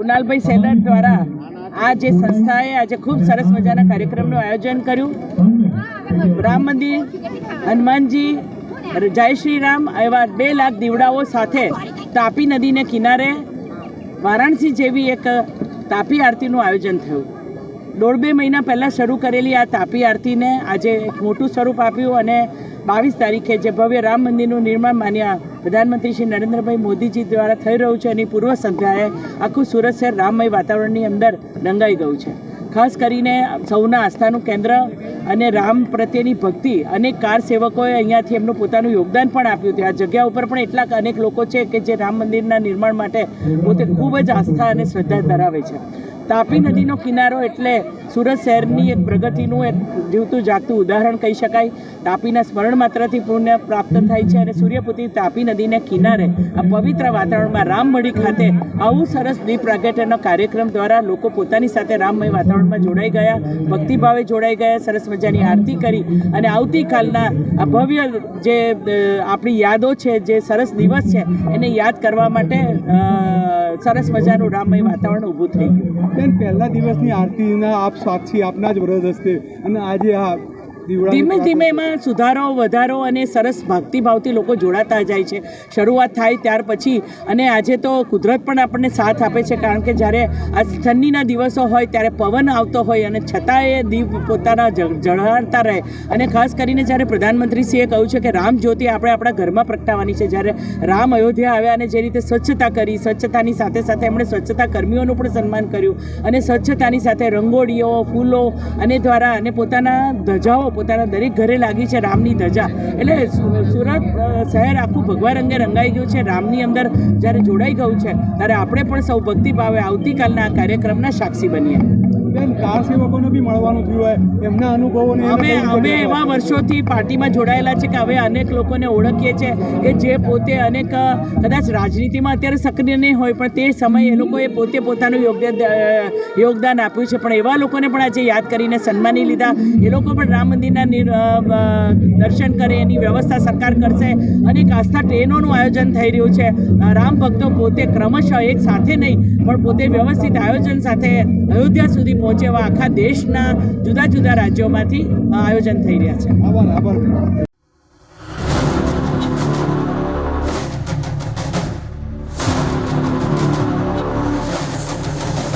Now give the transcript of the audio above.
Kunalbhai seller દ્વારા આ જે સંસ્થાએ આજે ખૂબ સરસ મજાના કાર્યક્રમનું આયોજન કર્યું। રામ મંદિર, હનુમાનજી, જય શ્રી રામ એવા 2 લાખ દીવડાઓ સાથે તાપી નદીને કિનારે વારાણસી જેવી એક તાપી આરતીનું આયોજન થયું। 1.5-2 મહિના પહેલાં શરૂ કરેલી આ તાપી આરતીને આજે એક મોટું સ્વરૂપ આપ્યું અને 22 તારીખે જે ભવ્ય રામ મંદિરનું નિર્માણ માન્ય પ્રધાનમંત્રી શ્રી નરેન્દ્રભાઈ મોદીજી દ્વારા થઈ રહ્યું છે એની પૂર્વ સંધ્યાએ આખું સુરત શહેર રામમય વાતાવરણની અંદર રંગાઈ ગયું છે। ખાસ કરીને સૌના આસ્થાનું કેન્દ્ર અને રામ પ્રત્યેની ભક્તિ અનેક કાર સેવકોએ અહીંયાથી એમનું પોતાનું યોગદાન પણ આપ્યું છે। આ જગ્યા ઉપર પણ એટલા અનેક લોકો છે કે જે રામ મંદિરના નિર્માણ માટે પોતે ખૂબ જ આસ્થા અને શ્રદ્ધા ધરાવે છે। તાપી નદીનો કિનારો એટલે સુરત શહેરની એક પ્રગતિનું એક જીવતું જાગતું ઉદાહરણ કહી શકાય। તાપીના સ્મરણ માત્રથી પુણ્ય પ્રાપ્ત થાય છે અને સૂર્યપુત્રી તાપી નદીને કિનારે આ પવિત્ર વાતાવરણમાં રામમઢી ખાતે આવું સરસ દીપ પ્રાગટ્યનો કાર્યક્રમ દ્વારા લોકો પોતાની સાથે રામમય વાતાવરણમાં જોડાઈ ગયા, ભક્તિભાવે જોડાઈ ગયા, સરસ મજાની આરતી કરી અને આવતીકાલના આ ભવ્ય જે આપણી યાદો છે, જે સરસ દિવસ છે એને યાદ કરવા માટે સરસ મજાનું રામમય વાતાવરણ ઊભું થઈ ગયું। બેન, પહેલા દિવસની આરતીના આપ સાક્ષી, આપના જ વ્રત હસ્તે અને આજે આ ધીમે ધીમે એમાં સુધારો વધારો અને સરસ ભક્તિભાવથી લોકો જોડાતા જાય છે। શરૂઆત થાય ત્યાર પછી અને આજે તો કુદરત પણ આપણને સાથ આપે છે, કારણ કે જ્યારે આ ઠંડીના દિવસો હોય ત્યારે પવન આવતો હોય અને છતાં એ દીપ પોતાના ઝળહળતા રહે અને ખાસ કરીને જ્યારે પ્રધાનમંત્રીશ્રીએ કહ્યું છે કે રામ જ્યોતિ આપણે આપણા ઘરમાં પ્રગટાવવાની છે। જ્યારે રામ અયોધ્યા આવ્યા અને જે રીતે સ્વચ્છતા કરી, સ્વચ્છતાની સાથે સાથે એમણે સ્વચ્છતા કર્મીઓનું પણ સન્માન કર્યું અને સ્વચ્છતાની સાથે રંગોળીઓ, ફૂલો અને દ્વારા અને પોતાના ધજાઓ પોતાના દરેક ઘરે લાગી છે રામની ધજા। એટલે સુરત શહેર આખું ભગવા રંગે રંગાઈ ગયું છે। રામની અંદર જ્યારે જોડાઈ ગયું છે ત્યારે આપણે પણ સૌ ભક્તિભાવે આવતીકાલના આ કાર્યક્રમના સાક્ષી બનીએ। બેન, કાર સેવકોને બી મળવાનું થયું હોય, એમના અનુભવોને અમે એવા વર્ષોથી પાર્ટીમાં જોડાયેલા છે કે હવે અનેક લોકોને ઓળખીએ છીએ કે જે પોતે અનેક કદાચ રાજનીતિમાં અત્યારે સક્રિય નહીં હોય પણ તે સમયે એ લોકોએ પોતે પોતાનું યોગદાન આપ્યું છે, પણ એવા લોકોને પણ આજે યાદ કરીને સન્માની લીધા। એ લોકો પણ રામ મંદિરના દર્શન કરે એની વ્યવસ્થા સરકાર કરશે। અનેક આસ્થા ટ્રેનોનું આયોજન થઈ રહ્યું છે। રામ ભક્તો પોતે ક્રમશઃ એક સાથે નહીં પણ પોતે વ્યવસ્થિત આયોજન સાથે અયોધ્યા સુધી પહોંચેવા આખા દેશના જુદા જુદા રાજ્યોમાંથી આયોજન થઈ રહ્યા છે। આભાર।